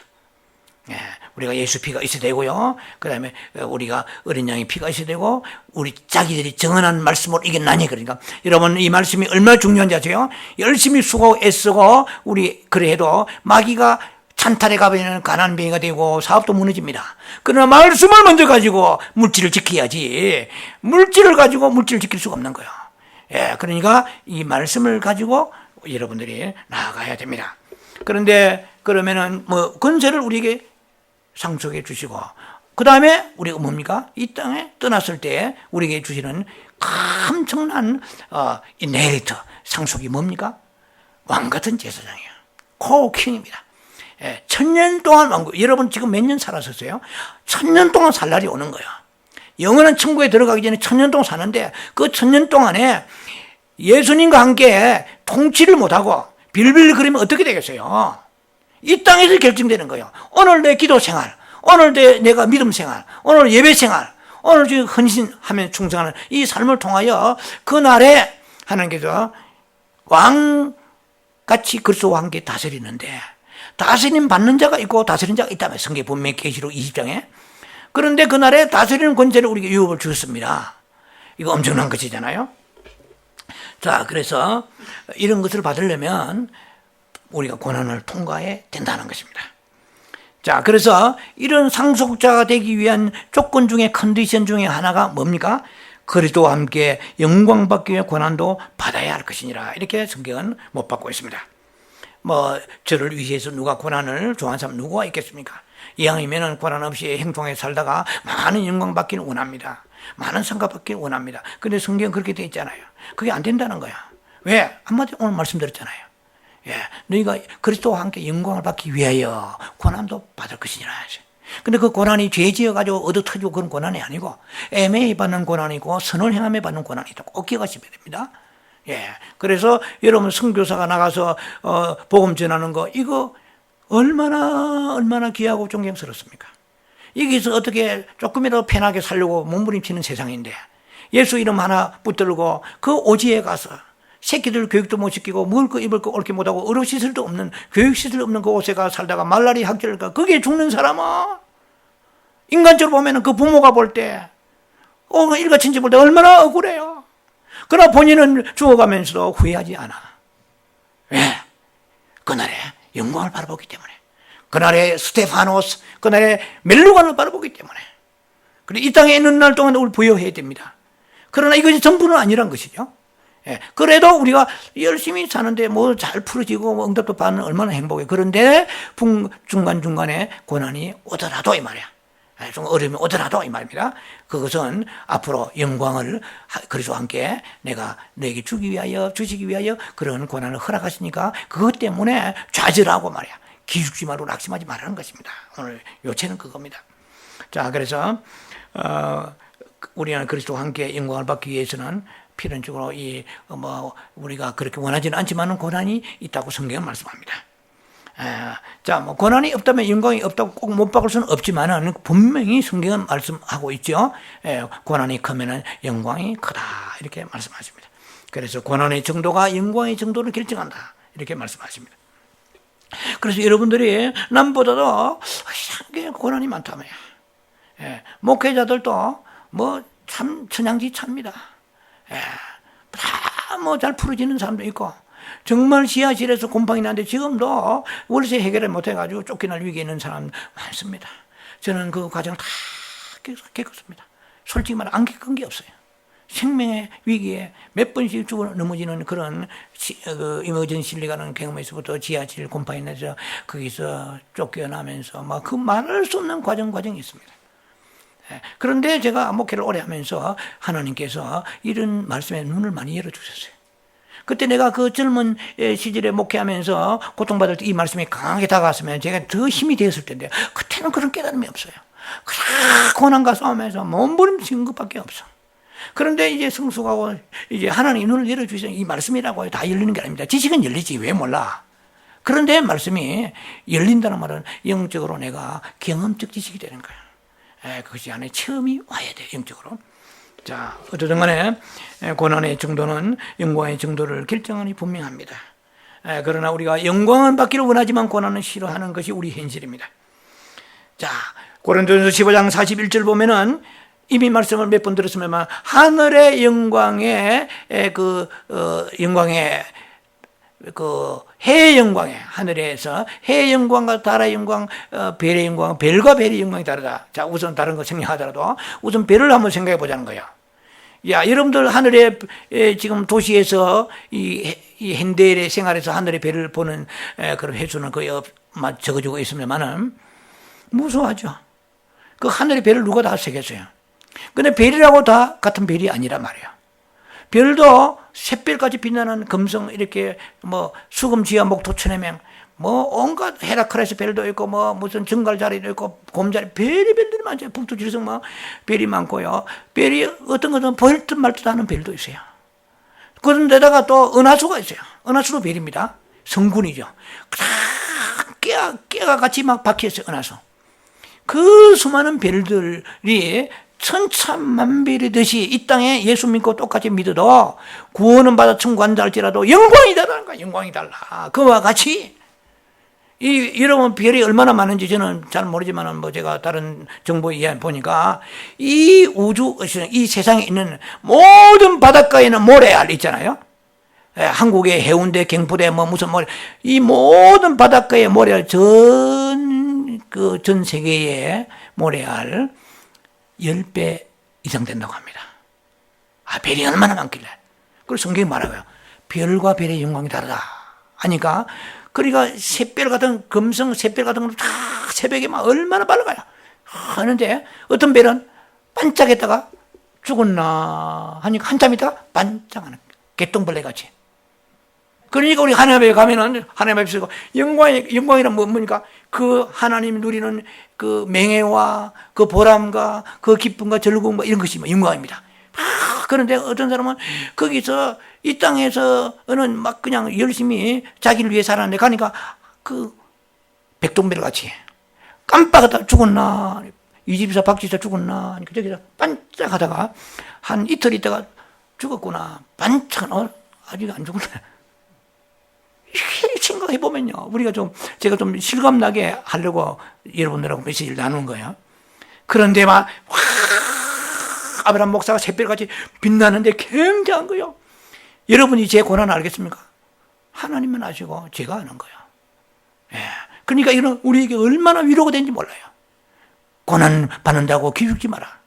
우리가 예수 피가 있어야 되고요. 그 다음에 우리가 어린 양의 피가 있어야 되고 우리 자기들이 정언한 말씀으로 이겨나니. 그러니까 여러분 이 말씀이 얼마나 중요한지 아세요? 열심히 수고하고 애쓰고 우리 그래도 마귀가 찬탈에 가버리는 가난뱅이가 되고 사업도 무너집니다. 그러나 말씀을 먼저 가지고 물질을 지켜야지 물질을 가지고 물질을 지킬 수가 없는 거예요. 그러니까 이 말씀을 가지고 여러분들이 나아가야 됩니다. 그런데 그러면은 권세를 우리에게 상속해 주시고 그 다음에 우리가 뭡니까? 이 땅에 떠났을 때 우리에게 주시는 엄청난 인헤리터 상속이 뭡니까? 왕같은 제사장이에요. 코킹입니다. 1000년 동안 왕국. 여러분 지금 몇 년 살았었어요? 1000년 동안 살 날이 오는 거예요. 영원한 천국에 들어가기 전에 1000년 동안 사는데 그 1000년 동안에 예수님과 함께 통치를 못하고 빌빌 그리면 어떻게 되겠어요? 이 땅에서 결정되는 거예요. 오늘 내 기도 생활, 오늘 내가 믿음 생활, 오늘 예배 생활, 오늘 지금 헌신하면 충성하는 이 삶을 통하여 그날에 하나님께서 왕같이 그리스도와 함께 다스리는데 다스림 받는 자가 있고 다스리는 자가 있다면 성경 분명히 계시록 20장에. 그런데 그날에 다스리는 권세를 우리에게 유업을 주셨습니다. 이거 엄청난 것이잖아요. 자, 그래서 이런 것을 받으려면 우리가 고난을 통과해야 된다는 것입니다. 자, 그래서 이런 상속자가 되기 위한 조건 중에 컨디션 중에 하나가 뭡니까? 그리스도와 함께 영광 받기 위해 고난도 받아야 할 것이니라. 이렇게 성경은 못 받고 있습니다. 저를 위해서 누가 고난을 좋아하는 사람 누구가 있겠습니까? 이왕이면 고난 없이 행복하게 살다가 많은 영광 받기를 원합니다. 많은 성과 받기를 원합니다. 그런데 성경은 그렇게 되어 있잖아요. 그게 안 된다는 거야. 왜? 한마디로 오늘 말씀드렸잖아요. 너희가 그리스도와 함께 영광을 받기 위하여 고난도 받을 것이니라. 근데 그 고난이 죄 지어가지고 얻어터지고 그런 고난이 아니고 애매히 받는 고난이고 선을 행함에 받는 고난이 있다고 꼭 기억하시면 됩니다. 예. 그래서 여러분 선교사가 나가서 복음 전하는 거 이거 얼마나 귀하고 존경스럽습니까? 여기서 어떻게 조금이라도 편하게 살려고 몸부림치는 세상인데 예수 이름 하나 붙들고 그 오지에 가서 새끼들 교육도 못 시키고 먹을 거 입을 거 옳게 못하고 의료시설도 없는 교육시설 없는 그 곳에 가 살다가 말라리 학절가 거기에 죽는 사람은 인간적으로 보면 그 부모가 볼 때 일가친지 볼 때 얼마나 억울해요. 그러나 본인은 죽어가면서도 후회하지 않아. 왜? 그날의 영광을 바라보기 때문에, 그날의 스테파노스, 그날의 멜루간을 바라보기 때문에. 그래, 이 땅에 있는 날 동안 우리 부여해야 됩니다. 그러나 이것이 전부는 아니란 것이죠. 예, 그래도 우리가 열심히 사는데 뭐 잘 풀어지고 뭐 응답도 받는 얼마나 행복해. 그런데 중간중간에 고난이 오더라도 이 말이야. 좀 어려움이 오더라도 이 말입니다. 그것은 앞으로 영광을 그리스도와 함께 내가 너에게 주시기 위하여 그런 고난을 허락하시니까 그것 때문에 좌절하고 말이야. 기죽지 말고 낙심하지 말라는 것입니다. 오늘 요체는 그겁니다. 자, 그래서 우리는 그리스도와 함께 영광을 받기 위해서는 필연적으로 우리가 그렇게 원하지는 않지만은 고난이 있다고 성경은 말씀합니다. 자, 뭐 고난이 없다면 영광이 없다고 꼭 못 박을 수는 없지만은 분명히 성경은 말씀하고 있죠. 고난이 크면은 영광이 크다 이렇게 말씀하십니다. 그래서 고난의 정도가 영광의 정도를 결정한다 이렇게 말씀하십니다. 그래서 여러분들이 남보다도 이상하게 고난이 많다며. 목회자들도 뭐 참 천양지차입니다. 다 뭐 잘 풀어지는 사람도 있고 정말 지하실에서 곰팡이 나는데 지금도 월세 해결을 못해가지고 쫓겨날 위기에 있는 사람 많습니다. 저는 그 과정을 다 겪었습니다. 솔직히 말해 안 겪은 게 없어요. 생명의 위기에 몇 번씩 죽어 넘어지는 그런 이머전시를 가는 경험에서부터 지하실 곰팡이 나서 거기서 쫓겨나면서 막 그 말할 수 없는 과정이 있습니다. 그런데 제가 목회를 오래 하면서 하나님께서 이런 말씀에 눈을 많이 열어주셨어요. 그때 내가 그 젊은 시절에 목회하면서 고통받을 때 이 말씀이 강하게 다가왔으면 제가 더 힘이 되었을 텐데 그때는 그런 깨달음이 없어요. 그냥 고난과 싸우면서 몸부림치는 것밖에 없어. 그런데 이제 성숙하고 이제 하나님이 눈을 열어주시는 이 말씀이라고 다 열리는 게 아닙니다. 지식은 열리지 왜 몰라. 그런데 말씀이 열린다는 말은 영적으로 내가 경험적 지식이 되는 거예요. 그것이 안에 체험이 와야 돼 영적으로. 자, 어쨌든 간에 고난의 정도는 영광의 정도를 결정하니 분명합니다. 그러나 우리가 영광은 받기를 원하지만 고난은 싫어하는 것이 우리 현실입니다. 자, 고린도전서 15장 41절 보면은 이미 말씀을 몇 번 들었으면 하늘의 영광의 영광의 해의 영광에 하늘에서 해의 영광과 달의 영광, 별의 영광, 별과 별의 영광이 다르다. 자, 우선 다른 거 생략하더라도 우선 별을 한번 생각해 보자는 거예요. 야, 여러분들 하늘에 지금 도시에서 이 현대의 생활에서 하늘의 별을 보는 그런 횟수는 거의 적어지고 있습니다만은 무서워하죠. 그 하늘의 별을 누가 다 새겼어요. 근데 별이라고 다 같은 별이 아니란 말이에요. 별도 샛별까지 빛나는 금성 이렇게 뭐 수금지와 목토 천해명 뭐 온갖 헤라클레스 별도 있고 뭐 무슨 정갈자리도 있고 곰자리 별이 많죠. 북두칠성 뭐 별이 많고요. 별이 어떤 것은 보일 듯 말 듯 하는 별도 있어요. 그런데다가 또 은하수가 있어요. 은하수도 별입니다. 성군이죠. 깨가 같이 막 박혀있어요. 은하수. 그 수많은 별들이 천차만별이듯이 이 땅에 예수 믿고 똑같이 믿어도 구원은 받아 천국 간다 할지라도 영광이 다르다는 거야. 영광이 달라. 그와 같이 여러분 별이 얼마나 많은지 저는 잘 모르지만 뭐 제가 다른 정보 이해 보니까 이 우주 이 세상에 있는 모든 바닷가에는 모래알 있잖아요. 한국의 해운대, 경포대 뭐 무슨 모래 이 모든 바닷가의 모래알 전 세계의 모래알 10배 이상 된다고 합니다. 별이 얼마나 많길래. 그리고 성경이 말하고요. 별과 별의 영광이 다르다 하니까 그러니까 샛별 같은 금성 샛별 같은 것도 다 새벽에 막 얼마나 밝아요. 하는데 어떤 별은 반짝했다가 죽었나 하니까 한참 있다가 반짝하는 개똥벌레 같이. 그러니까 우리 하나님 앞에 가면은 하나님 앞에서 영광이란 뭡니까? 그 하나님 누리는 그 명예와 그 보람과 그 기쁨과 즐거움과 이런 것이 영광입니다. 그런데 어떤 사람은 거기서 이 땅에서는 막 그냥 열심히 자기를 위해 살았는데 가니까 그 백동별 같이 깜빡하다 죽었나, 이 집에서 박 지사 죽었나, 저기서 반짝하다가 한 이틀 있다가 죽었구나, 반짝, 아직 안 죽었네. 생각해 보면요, 제가 좀 실감나게 하려고 여러분들하고 메시지를 나누는 거예요. 그런데 막 아브라함 목사가 샛별같이 빛나는데 굉장한 거예요. 여러분이 제 고난을 알겠습니까? 하나님만 아시고 제가 아는 거예요. 예. 그러니까 이건 우리에게 얼마나 위로가 되는지 몰라요. 고난 받는다고 기죽지 마라.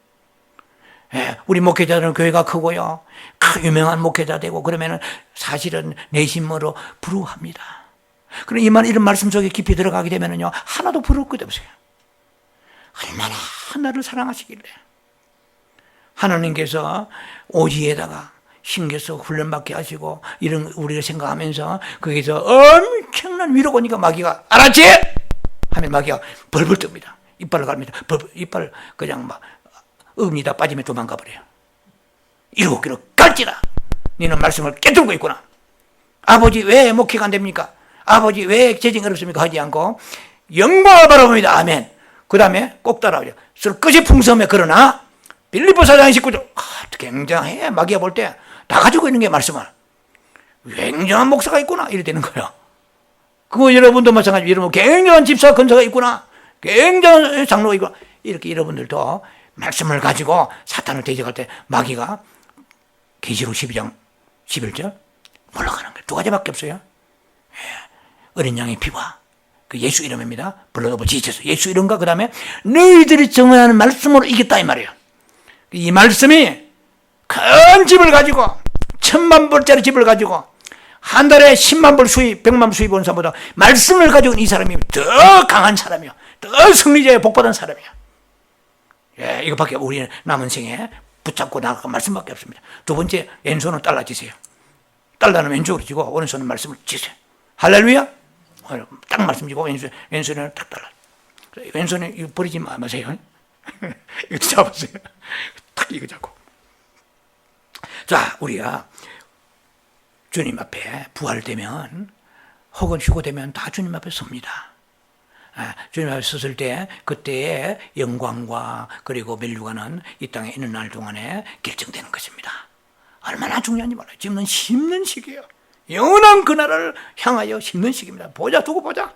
예. 우리 목회자들은 교회가 크고요, 유명한 목회자 되고 그러면은 사실은 내심으로 부러워합니다. 그럼 이런 말씀 속에 깊이 들어가게 되면은요, 하나도 부러울 것 없어요. 얼마나 나를 사랑하시길래. 하나님께서 오지에다가 신겨서 훈련받게 하시고 이런 우리가 생각하면서 거기서 엄청난 위로가 오니까 마귀가 알았지? 하면 마귀가 벌벌 뜹니다. 이빨을 갈습니다. 이빨 그냥 막 음이 다 빠지면 도망가 버려요. 7개로 갈지라 너는 말씀을 깨뚫고 있구나. 아버지 왜 목회가 안 됩니까? 아버지 왜 재정이 어렵습니까? 하지 않고 영광을 바라봅니다. 아멘. 그 다음에 꼭 따라오죠. 끝이 풍성해. 그러나 빌립보 4장 19절 굉장해. 마귀가 볼 때 다 가지고 있는 게 말씀을. 굉장한 목사가 있구나 이래 되는 거예요. 그거 여러분도 마찬가지로 여러분 굉장한 집사 권사가 있구나, 굉장한 장로가 있구나, 이렇게 여러분들도 말씀을 가지고 사탄을 대적할 때 마귀가 계시록 12장 11절 올라가는 거예요. 두 가지밖에 없어요. 예. 어린 양의 피와 그 예수 이름입니다. 블러드 오브 지저스, 예수 이름과 그 다음에 너희들이 정언하는 말씀으로 이겼다 이 말이에요. 이 말씀이 큰 집을 가지고 10,000불짜리 집을 가지고 한 달에 10만 불 수입, 100만 불 수입 온 사람보다 말씀을 가지고 이 사람이 더 강한 사람이요, 더 승리자에 복받은 사람이요. 예, 이것밖에 우리 남은 생에 붙잡고 나갈 말씀밖에 없습니다. 두 번째, 왼손은 달라 지세요. 달라는 왼쪽으로 쥐고 오른손은 말씀을 지세요. 할렐루야. 딱 말씀 지고 왼손에는 딱 달라. 왼손에 이거 버리지 마세요. 이거 잡으세요. 딱 이거 잡고. 자, 우리가 주님 앞에 부활되면 혹은 휴고되면 다 주님 앞에 섭니다. 주님 앞에 섰을 때 그때의 영광과 그리고 멸류관은 이 땅에 있는 날 동안에 결정되는 것입니다. 얼마나 중요한지 몰라요. 지금은 심는 시기예요. 영원한 그날을 향하여 심는 시기입니다. 보자 두고 보자.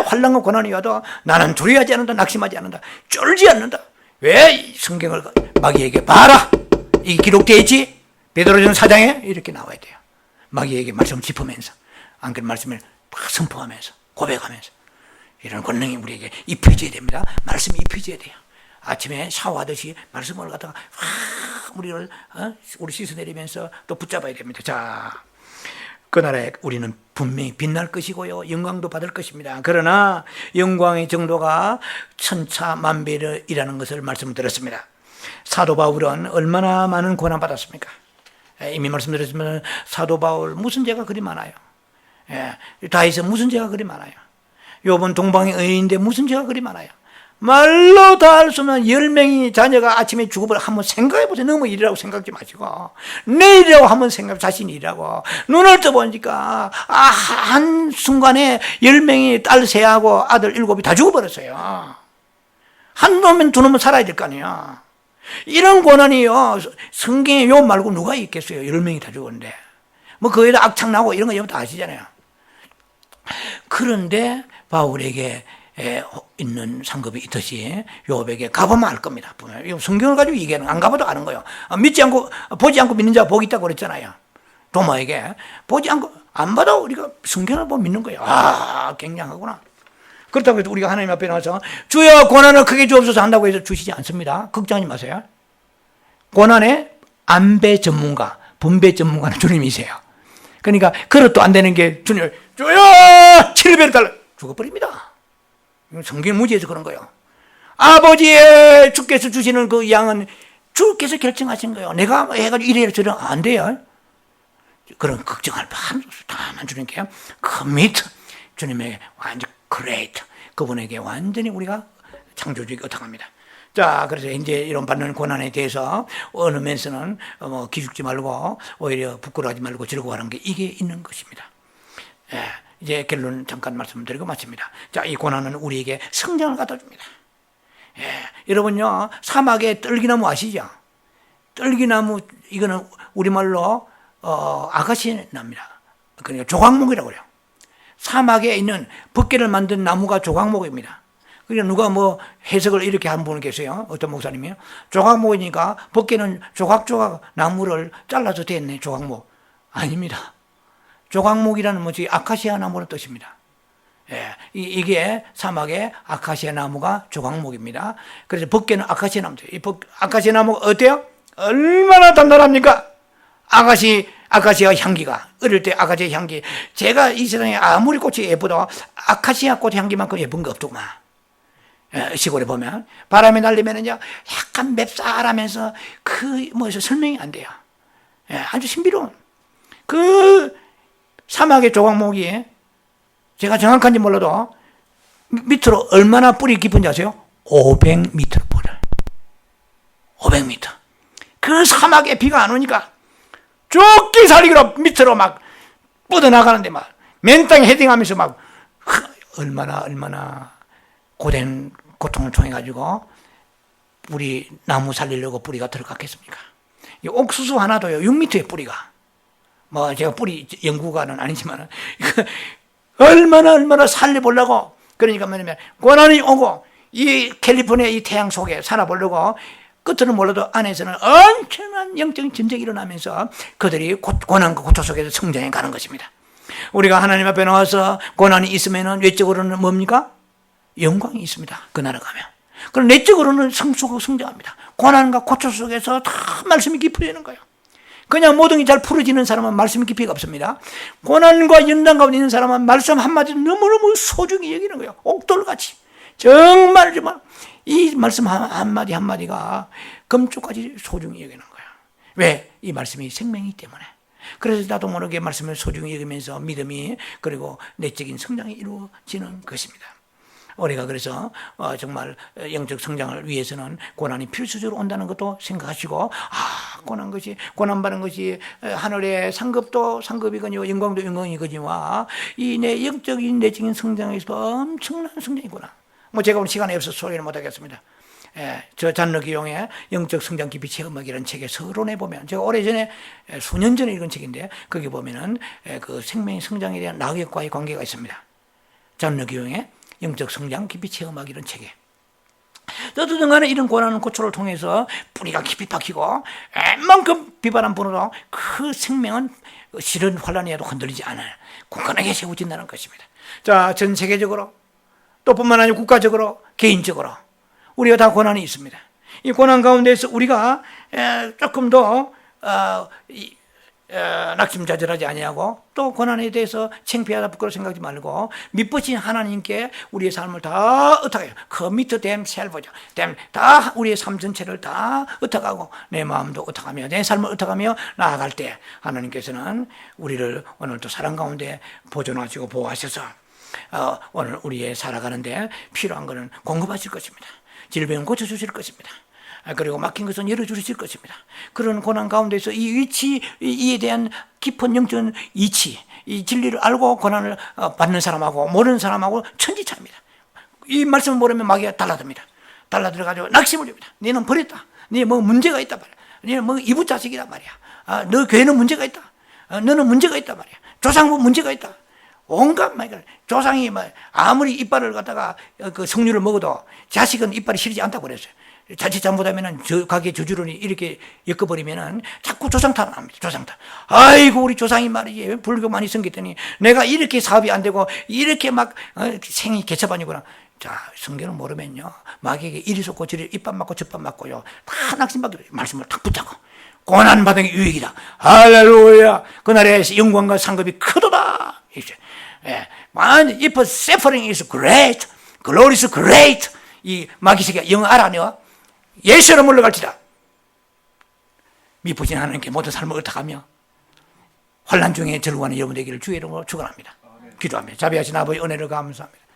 환난과 고난이 와도 나는 두려워하지 않는다, 낙심하지 않는다, 쫄지 않는다. 왜 성경을 마귀에게 봐라, 이게 기록되어 있지? 베드로전서 4장에 이렇게 나와야 돼요. 마귀에게 말씀을 짚으면서 안 그런 말씀을 막 선포하면서 고백하면서 이런 권능이 우리에게 입혀져야 됩니다. 말씀이 입혀져야 돼요. 아침에 샤워하듯이 말씀을 갖다가 우리 씻어내리면서 또 붙잡아야 됩니다. 자, 그날에 우리는 분명히 빛날 것이고요, 영광도 받을 것입니다. 그러나 영광의 정도가 천차만별이라는 것을 말씀드렸습니다. 사도 바울은 얼마나 많은 고난 받았습니까? 이미 말씀드렸지만 사도 바울 무슨 죄가 그리 많아요. 다윗은 무슨 죄가 그리 많아요. 욥은 동방의 의인인데 무슨 죄가 그리 많아요. 말로 다 할 수 없는 10명이 자녀가 아침에 죽어버려. 한번 생각해 보세요. 너무 일이라고 생각하지 마시고 내일이라고 한번 생각해. 자신이 일하고 눈을 떠보니까 한순간에 10명이 딸 3하고 아들 7이 다 죽어버렸어요. 한 놈은 두 놈은 살아야 될 거 아니야. 이런 고난이요, 성경에 욥 말고 누가 있겠어요. 10명이 다 죽었는데. 뭐 거기다 악창나고 이런 거 여러분 다 아시잖아요. 그런데 바울에게 있는 상급이 있듯이 욥에게 가보면 알 겁니다. 성경을 가지고 얘기하는, 안 가봐도 아는 거예요. 보지 않고 믿는 자가 복이 있다고 그랬잖아요. 도마에게 보지 않고 안 봐도 우리가 성경을 보고 믿는 거예요. 굉장하구나. 그렇다고 해서 우리가 하나님 앞에 나와서 주여 고난을 크게 주옵소서 한다고 해서 주시지 않습니다. 걱정하지 마세요. 고난의 안배 전문가, 분배 전문가는 주님이세요. 그러니까 그릇도 안 되는 게 주여 7배를 달라 죽어버립니다. 성경 무지해서 그런 거예요. 아버지의 주께서 주시는 그 양은 주께서 결정하신 거예요. 내가 해가지고 이래야 저래 안 돼요. 그런 걱정할 바는 다만 주님께 commit, 주님에게 완전 great, 그분에게 완전히 우리가 창조주에게 의탁합니다. 자, 그래서 이제 이런 받는 고난에 대해서 어느 면에서는 기죽지 말고 오히려 부끄러워하지 말고 즐거워하는 게 이게 있는 것입니다. 예, 이제 결론 잠깐 말씀드리고 마칩니다. 자, 이 고난은 우리에게 성장을 갖다 줍니다. 예, 여러분요, 사막에 떨기나무 아시죠? 떨기나무, 이거는 우리말로 아가시나무입니다. 그러니까 조각목이라고 그래요. 사막에 있는 덮개를 만든 나무가 조각목입니다. 그러니까 누가 뭐 해석을 이렇게 한 분 계세요. 어떤 목사님이요. 조각목이니까 덮개는 조각조각 나무를 잘라서 됐네, 조각목. 아닙니다. 조각목이라는 뭐지, 아카시아 나무는 뜻입니다. 예, 이게 사막의 아카시아 나무가 조각목입니다. 그래서 덮개는 아카시아 나무죠. 이 아카시아 나무가 어때요? 얼마나 단단합니까? 아카시아 향기가, 어릴 때 아카시아 향기, 제가 이 세상에 아무리 꽃이 예뻐도 아카시아 꽃 향기만큼 예쁜 거 없더구만. 시골에 보면 바람이 날리면은요 약간 맵쌀하면서 설명이 안 돼요. 아주 신비로운 그 사막의 조각목이 제가 정확한지 몰라도 밑으로 얼마나 뿌리 깊은지 아세요? 500m 뿌리. 500m. 그 사막에 비가 안 오니까 죽기 살기로 밑으로 막 뻗어나가는데 막 맨땅에 헤딩하면서 막 얼마나 고통을 통해가지고 뿌리, 나무 살리려고 뿌리가 들어갔겠습니까? 이 옥수수 하나도요, 6m의 뿌리가. 제가 뿌리 연구가는 아니지만, 얼마나 살려보려고, 그러니까 뭐냐면, 고난이 오고, 이 캘리포니아 이 태양 속에 살아보려고, 끝은 몰라도 안에서는 엄청난 영적인 전쟁이 일어나면서 그들이 고난과 고통 속에서 성장해 가는 것입니다. 우리가 하나님 앞에 나와서 고난이 있으면 외적으로는 뭡니까? 영광이 있습니다. 그 나라 가면. 그럼 내적으로는 성장합니다. 고난과 고초 속에서 다 말씀이 깊어지는 거예요. 그냥 모든 게 잘 풀어지는 사람은 말씀이 깊이가 없습니다. 고난과 연단 가운데 있는 사람은 말씀 한마디 너무너무 소중히 여기는 거예요. 옥돌같이. 정말 이 말씀 한마디 한마디가 금쪽까지 소중히 여기는 거예요. 왜? 이 말씀이 생명이기 때문에. 그래서 나도 모르게 말씀을 소중히 여기면서 믿음이 그리고 내적인 성장이 이루어지는 것입니다. 우리가 그래서 정말 영적 성장을 위해서는 고난이 필수적으로 온다는 것도 생각하시고, 고난받는 것이 하늘의 상급도 상급이거니와 영광도 영광이거니와 이 내 영적인 내적인 성장에서 엄청난 성장이구나. 제가 오늘 시간이 없어서 소개를 못하겠습니다. 저 잔르기용의 영적 성장 깊이 체험하기라는 책의 서론에 보면, 제가 오래전에 수년 전에 읽은 책인데 거기 보면은 그 생명의 성장에 대한 낙역과의 관계가 있습니다. 잔르기용의 영적 성장 깊이 체험하기라는 책에. 어쨌든 간에 이런 고난 고초를 통해서 뿌리가 깊이 박히고 웬만큼 비바람 불어도 그 생명은 실은 환란이라도 흔들리지 않아요. 굳건하게 세워진다는 것입니다. 자, 전 세계적으로 또 뿐만 아니라 국가적으로 개인적으로 우리가 다 고난이 있습니다. 이 고난 가운데서 우리가 조금 더 낙심자절하지 아니하고 또 고난에 대해서 창피하다 부끄러워 생각하지 말고 믿으신 하나님께 우리의 삶을 다 의탁해요. commit themselves, 다 우리의 삶 전체를 다 의탁하고 내 마음도 의탁하며 내 삶을 의탁하며 나아갈 때 하나님께서는 우리를 오늘도 사랑 가운데 보존하시고 보호하셔서 오늘 우리의 살아가는데 필요한 것은 공급하실 것입니다. 질병은 고쳐주실 것입니다. 그리고 막힌 것은 열어주실 것입니다. 그런 고난 가운데서 이 위치, 이에 대한 깊은 영적인 이치, 이 진리를 알고 고난을 받는 사람하고 모르는 사람하고 천지차입니다. 이 말씀을 모르면 마귀가 달라듭니다. 달라들어가지고 낙심을 줍니다. 너는 버렸다. 너 뭐 문제가 있단 말이야. 너는 뭐 이부자식이란 말이야. 너 교회는 문제가 있다. 너는 문제가 있단 말이야. 조상부 문제가 있다. 온갖 말이야. 조상이 아무리 이빨을 갖다가 그 석류를 먹어도 자식은 이빨이 시리지 않다고 그랬어요. 자칫 잘못하면은 가게 저주론이 이렇게 엮어버리면은 자꾸 조상탄을 합니다. 조상탄. 아이고 우리 조상이 말이지 불교 많이 섬겼더니 내가 이렇게 사업이 안 되고 이렇게 막 생이 개차반이구나. 자, 성경을 모르면요 마귀에게 이리 쏟고 저리 이빨 맞고 젖밥 맞고요 다 낙심받게 말씀을 탁 붙잡고 고난받은 게 유익이다. 할렐루야. 그날의 영광과 상급이 크도다. If suffering is great, glory is great. 이 마귀새끼가 영어 알아내와 예수로 물러갈지다. 미쁘진 하나님께 모든 삶을 의탁하며 환난 중에 절구하는 여러분 되기를 주의 이름으로 축원합니다. 기도합니다. 자비하신 아버지 은혜를 감사합니다.